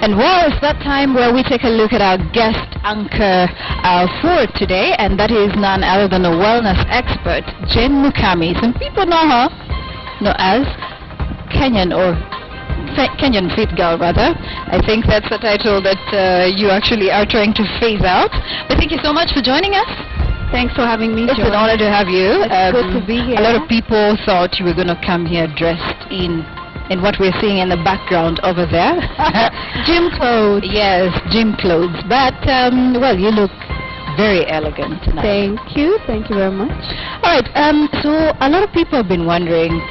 And well, it's that time where we take a look at our guest anchor for today, and that is none other than a wellness expert, Jane Mukami. Some people know her as Kenyan Fit Girl, rather. I think that's the title that you actually are trying to phase out. But thank you so much for joining us. Thanks for having me, It's an honor to have you. It's good to be here. A lot of people thought you were going to come here dressed in what we're seeing in the background over there. Gym clothes. Yes, gym clothes. But, well, you look very elegant tonight. Thank you very much. All right, so a lot of people have been wondering,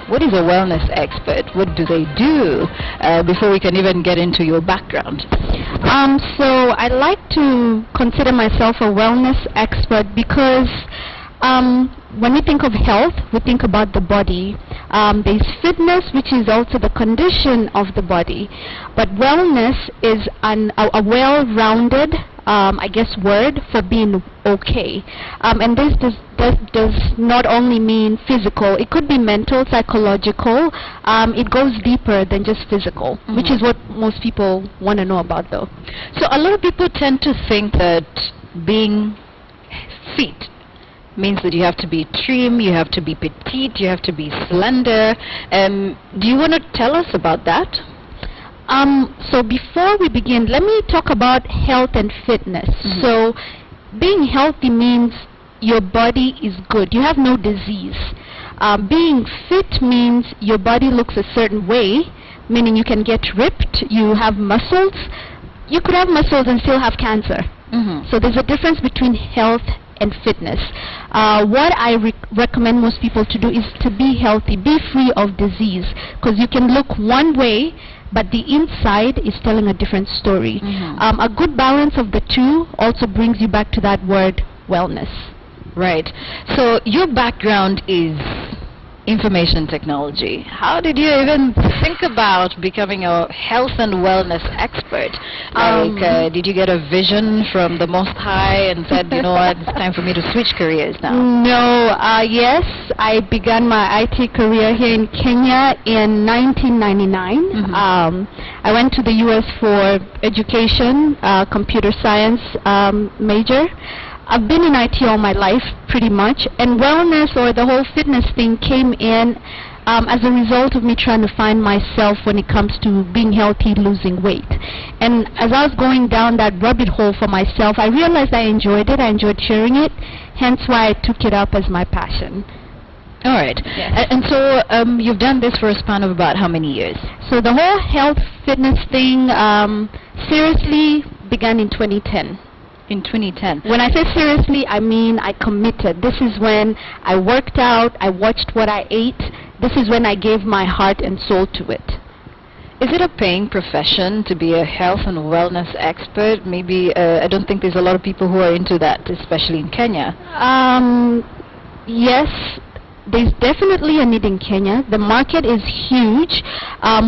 what is a wellness expert? What do they do? Before we can even get into your background. So I like to consider myself a wellness expert because when we think of health, we think about the body. There's fitness, which is also the condition of the body. But wellness is a well-rounded, word for being okay. And this does not only mean physical. It could be mental, psychological. It goes deeper than just physical, which is what most people want to know about, though. So a lot of people tend to think that being fit means that you have to be trim, you have to be petite, you have to be slender. Do you want to tell us about that? So before we begin, let me talk about health and fitness. So being healthy means your body is good. You have no disease. Being fit means your body looks a certain way, meaning you can get ripped, you have muscles. You could have muscles and still have cancer. So there's a difference between health and fitness. What I recommend most people to do is to be healthy, be free of disease, because you can look one way, but the inside is telling a different story. A good balance of the two also brings you back to that word, wellness. Right. So your background is information technology. How did you even think about becoming a health and wellness expert? Did you get a vision from the Most High and said, you know what, it's time for me to switch careers now? No. Yes, I began my IT career here in Kenya in 1999. I went to the U.S. for education, computer science major. I've been in IT all my life, pretty much, and wellness or the whole fitness thing came in as a result of me trying to find myself when it comes to being healthy, losing weight. And as I was going down that rabbit hole for myself, I realized I enjoyed it, I enjoyed sharing it, hence why I took it up as my passion. All right. Yes. And so you've done this for a span of about how many years? So the whole health, fitness thing seriously began in 2010. In 2010. When I say seriously, I mean I committed. This is when I worked out, I watched what I ate. This is when I gave my heart and soul to it. Is it a paying profession to be a health and wellness expert? Maybe, I don't think there's a lot of people who are into that, especially in Kenya. Yes. There's definitely a need in Kenya. The market is huge,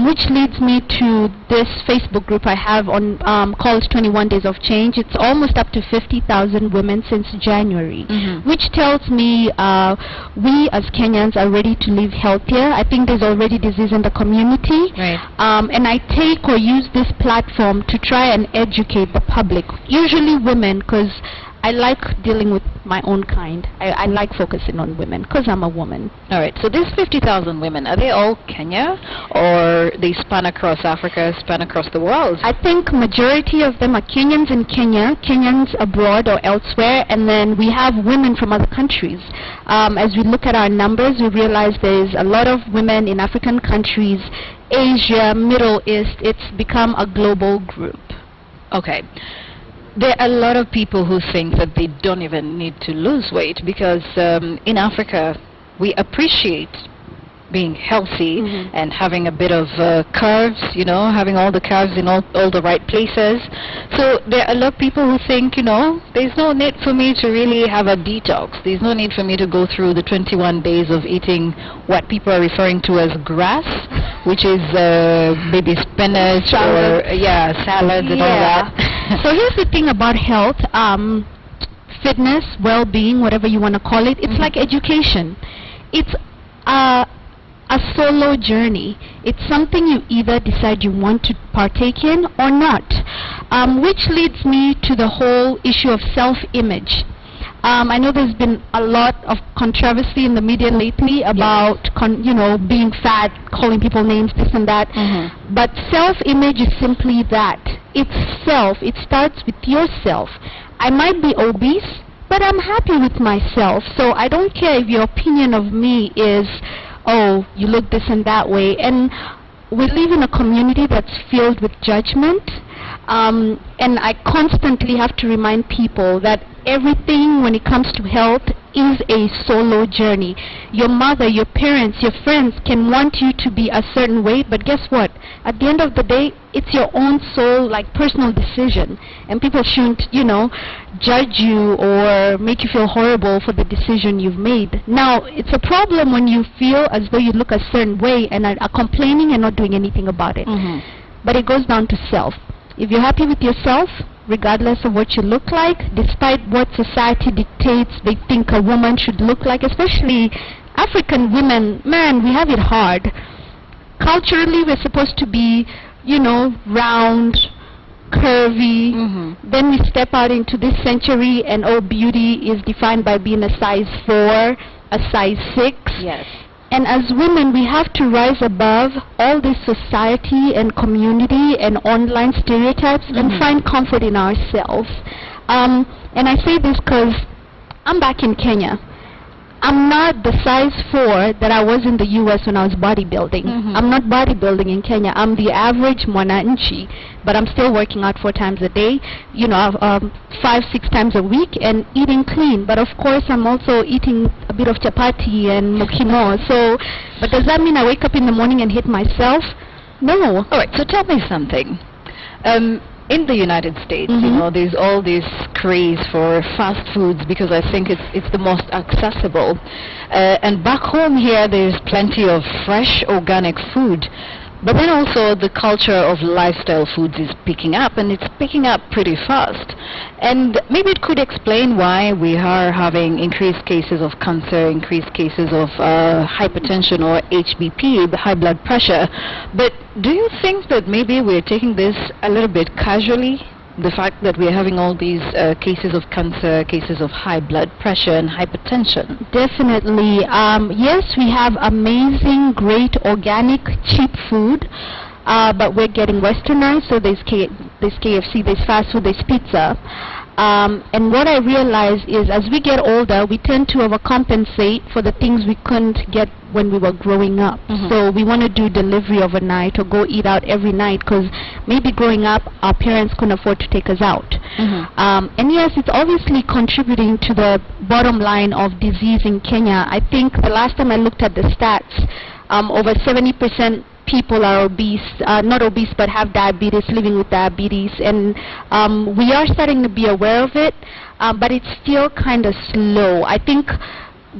which leads me to this Facebook group I have on called 21 Days of Change. It's almost up to 50,000 women since January, which tells me we as Kenyans are ready to live healthier. I think there's already disease in the community. Right. And I take or use this platform to try and educate the public, usually women, because I like dealing with my own kind. I like focusing on women because I'm a woman. All right. So these 50,000 women, are they all Kenya or they span across Africa, span across the world? I think majority of them are Kenyans in Kenya, Kenyans abroad or elsewhere, and then we have women from other countries. As we look at our numbers, we realize there's a lot of women in African countries, Asia, Middle East. It's become a global group. Okay. There are a lot of people who think that they don't even need to lose weight because in Africa we appreciate being healthy and having a bit of curves, you know, having all the curves in all the right places. So there are a lot of people who think, you know, there's no need for me to really have a detox. There's no need for me to go through the 21 days of eating what people are referring to as grass, which is maybe spinach or salads and all that. So here's the thing about health, fitness, well-being, whatever you want to call it. It's like education. It's a a solo journey. It's something you either decide you want to partake in or not, which leads me to the whole issue of self-image. I know there's been a lot of controversy in the media lately about, being fat, calling people names, this and that. But self-image is simply that. It's self. It starts with yourself. I might be obese, but I'm happy with myself. So I don't care if your opinion of me is, oh, you look this and that way. And we live in a community that's filled with judgment. And I constantly have to remind people that everything when it comes to health is a solo journey. Your mother, your parents, your friends can want you to be a certain way, but guess what? At the end of the day, it's your own soul, personal decision. And people shouldn't, judge you or make you feel horrible for the decision you've made. Now, it's a problem when you feel as though you look a certain way and are complaining and not doing anything about it. But it goes down to self. If you're happy with yourself, regardless of what you look like, despite what society dictates they think a woman should look like, especially African women, man, we have it hard. Culturally, we're supposed to be, round, curvy. Then we step out into this century and beauty is defined by being a size 4, a size 6. Yes. And as women, we have to rise above all this society and community and online stereotypes and find comfort in ourselves. And I say this because I'm back in Kenya. I'm not the size 4 that I was in the U.S. when I was bodybuilding. I'm not bodybuilding in Kenya. I'm the average mwananchi, but I'm still working out 4 times a day, 5-6 times a week, and eating clean. But of course, I'm also eating a bit of chapati and mukimo. But does that mean I wake up in the morning and hate myself? No. All right, so tell me something. In the United States, there's all this craze for fast foods because I think it's the most accessible. And back home here, there's plenty of fresh organic food. But then also the culture of lifestyle foods is picking up, and it's picking up pretty fast. And maybe it could explain why we are having increased cases of cancer, increased cases of hypertension or HBP, the high blood pressure. But do you think that maybe we're taking this a little bit casually? The fact that we're having all these cases of cancer, cases of high blood pressure and hypertension? Definitely. Yes, we have amazing, great, organic, cheap food, but we're getting westernized, so there's KFC, there's fast food, there's pizza. And what I realize is as we get older, we tend to overcompensate for the things we couldn't get when we were growing up. So we want to do delivery overnight or go eat out every night because maybe growing up our parents couldn't afford to take us out. And yes, it's obviously contributing to the bottom line of disease in Kenya. I think the last time I looked at the stats, over 70% people are obese, not obese but have diabetes, living with diabetes, and we are starting to be aware of it, but it's still kind of slow. I think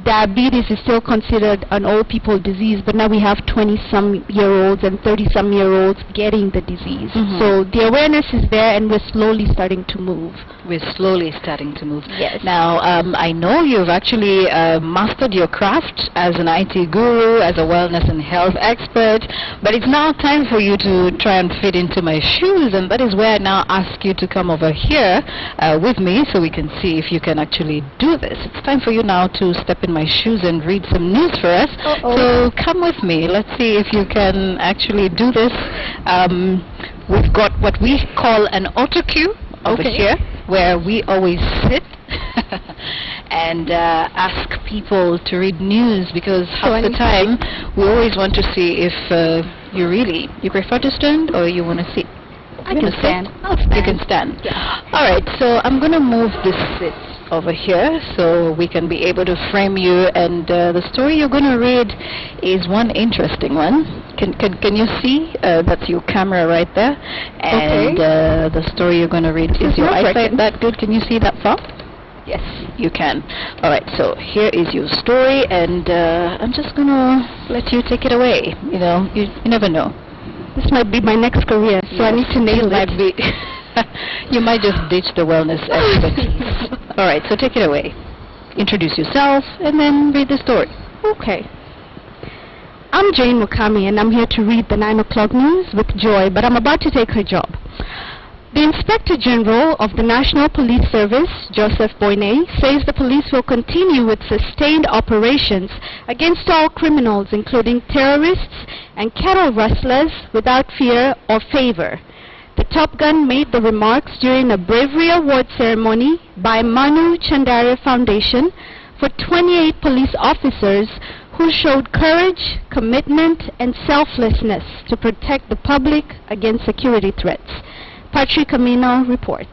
diabetes is still considered an old people disease, but now we have 20-some-year-olds and 30-some-year-olds getting the disease. So the awareness is there, and we're slowly starting to move. We're slowly starting to move. Yes. Now, I know you've actually mastered your craft as an IT guru, as a wellness and health expert, but it's now time for you to try and fit into my shoes, and that is where I now ask you to come over here with me so we can see if you can actually do this. It's time for you now to step in my shoes and read some news for us. So come with me. Let's see if you can actually do this. We've got what we call an auto cue over here, where we always sit and ask people to read news, because half the time we always want to see if you prefer to stand or you want to sit. I can stand. You can stand. Yeah. All right, so I'm going to move this sit over here so we can be able to frame you, and the story you're going to read is one interesting one. Can you see? That's your camera right there, and the story you're going to read is your eyesight that good? Can you see that far? Yes, you can. All right, so here is your story, and I'm just going to let you take it away. You never know. This might be my next career, so I need to nail it. You might just ditch the wellness expertise. All right, so take it away. Introduce yourself and then read the story. Okay. I'm Jane Mukami, and I'm here to read the 9 o'clock news with Joy, but I'm about to take her job. The Inspector General of the National Police Service, Joseph Boyne, says the police will continue with sustained operations against all criminals, including terrorists and cattle rustlers, without fear or favor. The Top Gun made the remarks during a Bravery Award ceremony by Manu Chandaria Foundation for 28 police officers who showed courage, commitment, and selflessness to protect the public against security threats. Patrick Amino reports.